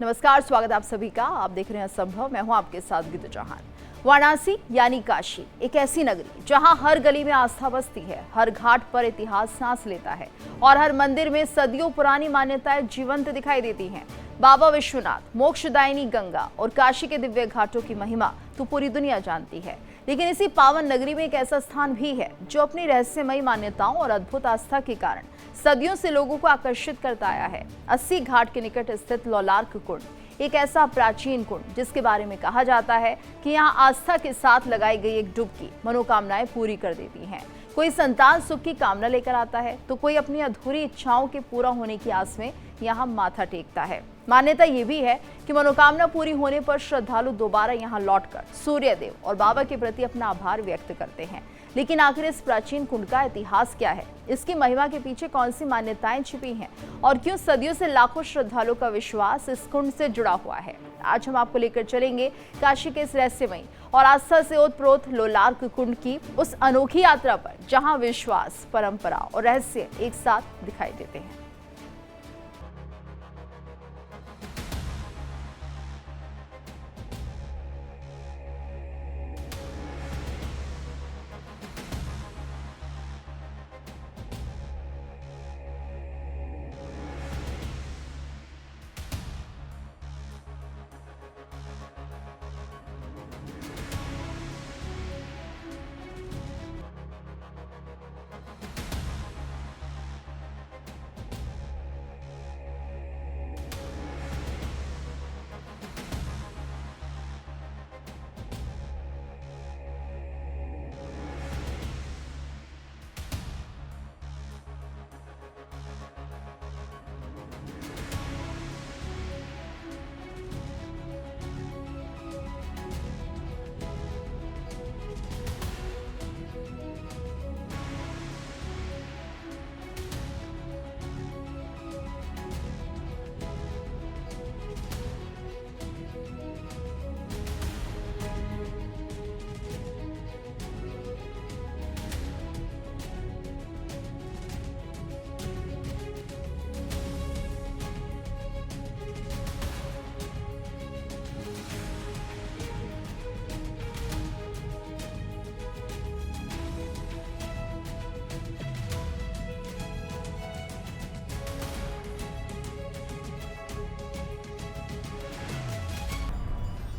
नमस्कार, स्वागत है आप सभी का। आप देख रहे हैं संभव, मैं हूं आपके साथ गीता चौहान। वाराणसी यानी काशी, एक ऐसी नगरी जहां हर गली में आस्था बसती है, हर घाट पर इतिहास सांस लेता है और हर मंदिर में सदियों पुरानी मान्यताएं जीवंत दिखाई देती हैं। बाबा विश्वनाथ, मोक्षदायिनी गंगा और काशी के दिव्य घाटों की महिमा तो पूरी दुनिया जानती है, लेकिन इसी पावन नगरी में एक ऐसा स्थान भी है जो अपनी रहस्यमयी मान्यताओं और अद्भुत आस्था के कारण सदियों से लोगों को आकर्षित करता आया है। 80 घाट के निकट स्थित लोलार्क कुंड एक ऐसा प्राचीन कुंड जिसके बारे में कहा जाता है कि यहाँ आस्था के साथ लगाई गई एक डुबकी मनोकामनाएं पूरी कर देती हैं। कोई संतान सुख की कामना लेकर आता है तो कोई अपनी अधूरी इच्छाओं के पूरा होने की आस में यहाँ माथा टेकता है। मान्यता ये भी है कि मनोकामना पूरी होने पर श्रद्धालु दोबारा यहाँ लौटकर सूर्य देव और बाबा के प्रति अपना आभार व्यक्त करते हैं। लेकिन आखिर इस प्राचीन कुंड का इतिहास क्या है, इसकी महिमा के पीछे कौन सी मान्यताएं छिपी हैं और क्यों सदियों से लाखों श्रद्धालुओं का विश्वास इस कुंड से जुड़ा हुआ है, आज हम आपको लेकर चलेंगे काशी के इस रहस्यमयी और आस्था से ओतप्रोत लोलार्क कुंड की उस अनोखी यात्रा पर, जहां विश्वास, परंपरा और रहस्य एक साथ दिखाई देते हैं।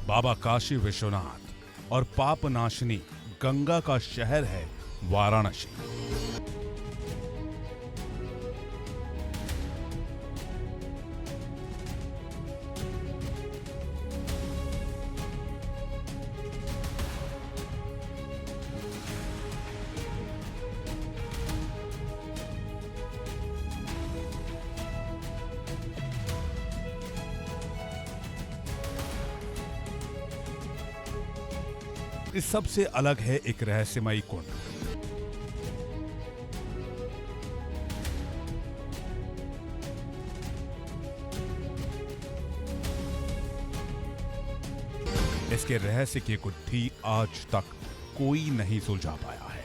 बाबा काशी विश्वनाथ और पाप नाशनी गंगा का शहर है वाराणसी। इस सबसे अलग है एक रहस्यमयी कुंड। इसके रहस्य की गुत्थी आज तक कोई नहीं सुलझा पाया है।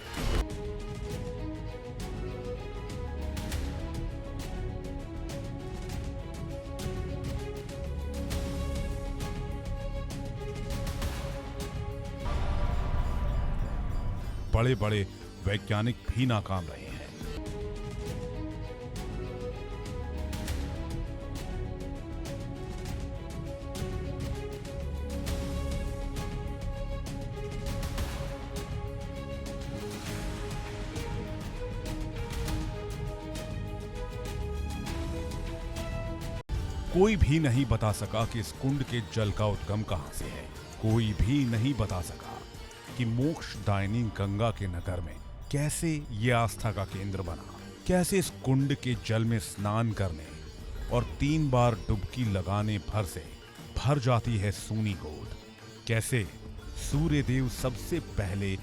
बड़े बड़े वैज्ञानिक भी नाकाम रहे हैं। कोई भी नहीं बता सका कि इस कुंड के जल का उद्गम कहां से है। कोई भी नहीं बता सका कि मोक्षदायिनी गंगा के नगर में कैसे ये आस्था का केंद्र बना, कैसे इस कुंड के जल में स्नान करने और 3 बार डुबकी लगाने भर से भर जाती है सूनी गोद, कैसे सूर्य देव सबसे पहले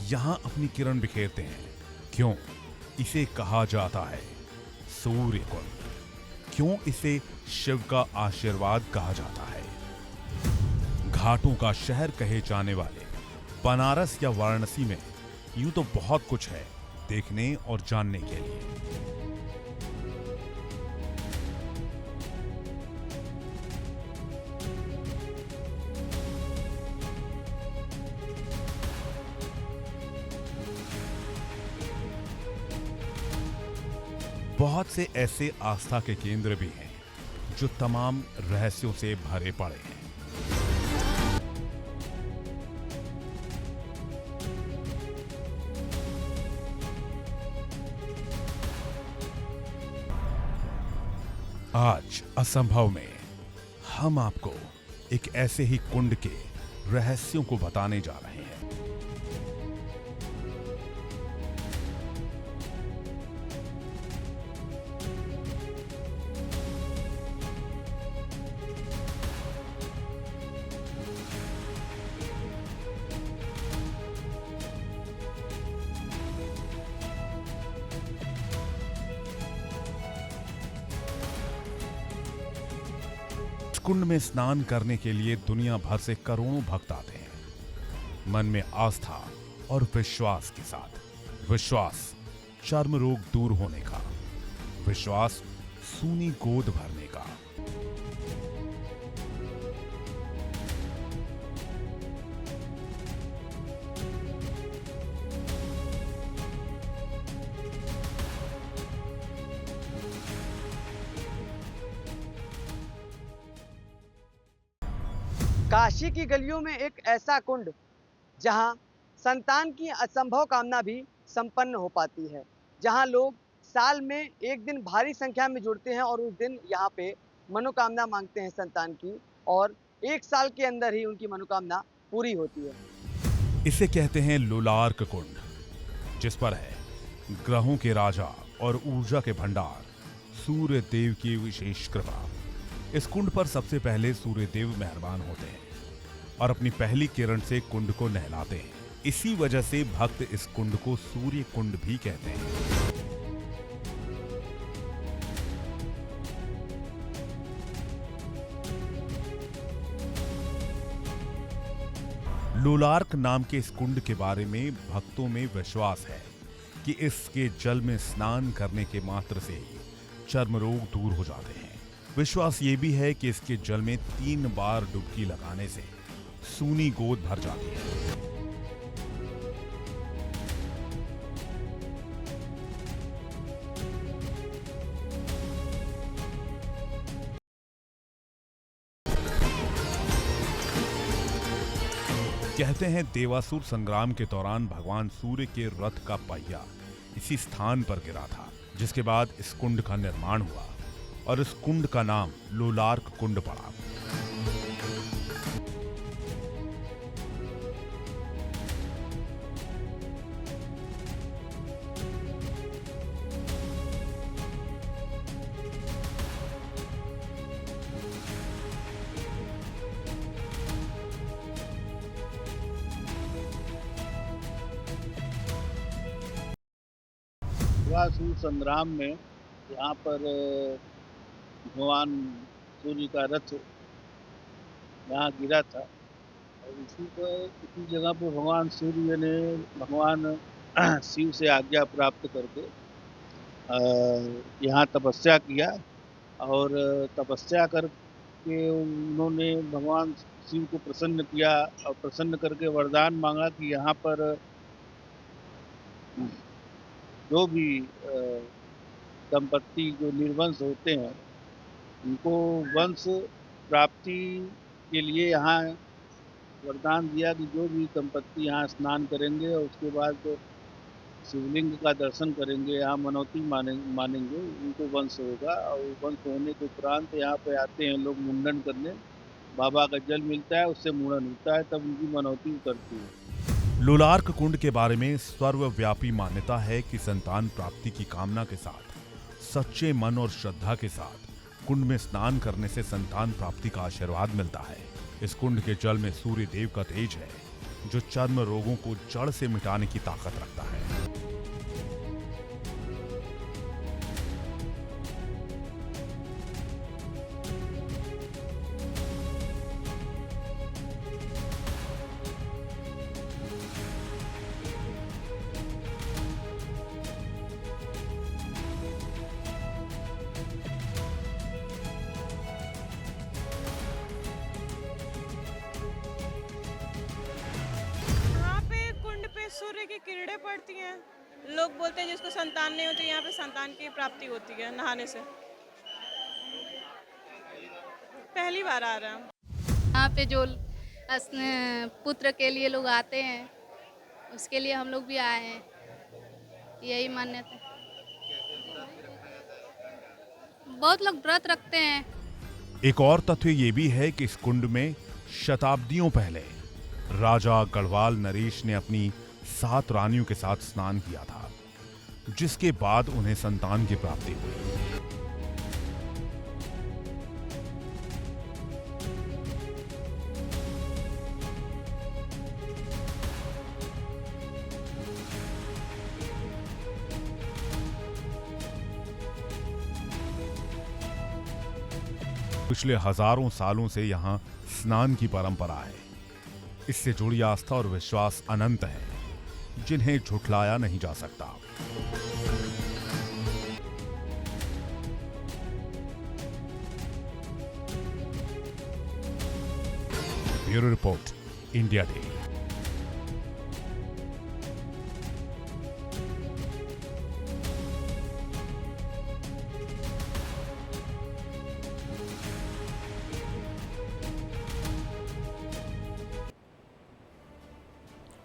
यहां अपनी किरण बिखेरते हैं, क्यों इसे कहा जाता है सूर्य कुंड, क्यों इसे शिव का आशीर्वाद कहा जाता है। घाटों का शहर कहे जाने वाले बनारस या वाराणसी में यूं तो बहुत कुछ है देखने और जानने के लिए। बहुत से ऐसे आस्था के केंद्र भी हैं जो तमाम रहस्यों से भरे पड़े हैं। आज असंभव में हम आपको एक ऐसे ही कुंड के रहस्यों को बताने जा रहे हैं। कुंड में स्नान करने के लिए दुनिया भर से करोड़ों भक्त आते हैं, मन में आस्था और विश्वास के साथ। विश्वास चर्म रोग दूर होने का, विश्वास सूनी गोद भरने का। काशी की गलियों में एक ऐसा कुंड जहां संतान की असंभव कामना भी संपन्न हो पाती है, जहां लोग साल में एक दिन भारी संख्या में जुड़ते हैं और उस दिन यहां पे मनोकामना मांगते हैं संतान की, और एक साल के अंदर ही उनकी मनोकामना पूरी होती है। इसे कहते हैं लोलार्क कुंड, जिस पर है ग्रहों के राजा और ऊर्जा के भंडार सूर्य देव की विशेष कृपा। इस कुंड पर सबसे पहले सूर्य देव मेहरबान होते हैं और अपनी पहली किरण से कुंड को नहलाते हैं। इसी वजह से भक्त इस कुंड को सूर्य कुंड भी कहते हैं। लोलार्क नाम के इस कुंड के बारे में भक्तों में विश्वास है कि इसके जल में स्नान करने के मात्र से ही चर्म रोग दूर हो जाते हैं। विश्वास ये भी है कि इसके जल में 3 बार डुबकी लगाने से सूनी गोद भर जाती है। कहते हैं देवासुर संग्राम के दौरान भगवान सूर्य के रथ का पहिया इसी स्थान पर गिरा था, जिसके बाद इस कुंड का निर्माण हुआ और इस कुंड का नाम लोलार्क कुंड पड़ा। देवासुर संग्राम में यहाँ पर भगवान सूर्य का रथ यहाँ गिरा था और इसी जगह पर भगवान सूर्य ने भगवान शिव से आज्ञा प्राप्त करके यहाँ तपस्या किया और तपस्या करके उन्होंने भगवान शिव को प्रसन्न किया और प्रसन्न करके वरदान मांगा कि यहाँ पर जो भी दंपत्ति जो निर्वंश होते हैं उनको वंश प्राप्ति के लिए यहाँ वरदान दिया कि जो भी दंपत्ति यहाँ स्नान करेंगे और उसके बाद शिवलिंग का दर्शन करेंगे, यहाँ मनौती मानेंगे, उनको वंश होगा। और वंश होने के उपरांत यहाँ पे आते हैं लोग मुंडन करने, बाबा का जल मिलता है, उससे मुंडन होता है, तब उनकी मनौती उतरती है। लोलार्क कुंड के बारे में सर्वव्यापी मान्यता है कि संतान प्राप्ति की कामना के साथ सच्चे मन और श्रद्धा के साथ कुंड में स्नान करने से संतान प्राप्ति का आशीर्वाद मिलता है। इस कुंड के जल में सूर्य देव का तेज है, जो चर्म रोगों को जड़ से मिटाने की ताकत रखता है। सूर्य की किरणें पड़ती हैं लोग बोलते हैं जिसको संतान नहीं होती यहाँ पे संतान की प्राप्ति होती है नहाने से। पहली बार आ रहा हूँ। यहाँ पे जो पुत्र के लिए लोग आते हैं उसके लिए हम लोग भी आए हैं, यही मान्यता। बहुत लोग व्रत रखते हैं। एक और तथ्य ये भी है कि इस कुंड में शताब्दियों पहले राजा गढ़वाल नरेश ने अपनी 7 रानियों के साथ स्नान किया था, जिसके बाद उन्हें संतान की प्राप्ति हुई। पिछले हजारों सालों से यहां स्नान की परंपरा है। इससे जुड़ी आस्था और विश्वास अनंत है, जिन्हें झुठलाया नहीं जा सकता। Bureau report, India daily.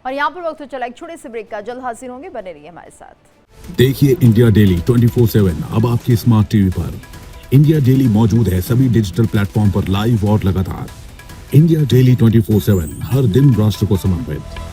और यहाँ पर वक्त चला एक छोटे से ब्रेक का, जल्द हाजिर होंगे, बने रहिए हमारे साथ। देखिए इंडिया डेली 24/7 अब आपकी स्मार्ट टीवी पर। इंडिया डेली मौजूद है सभी डिजिटल प्लेटफॉर्म पर लाइव और लगातार। इंडिया डेली 24/7 हर दिन राष्ट्र को समर्पित।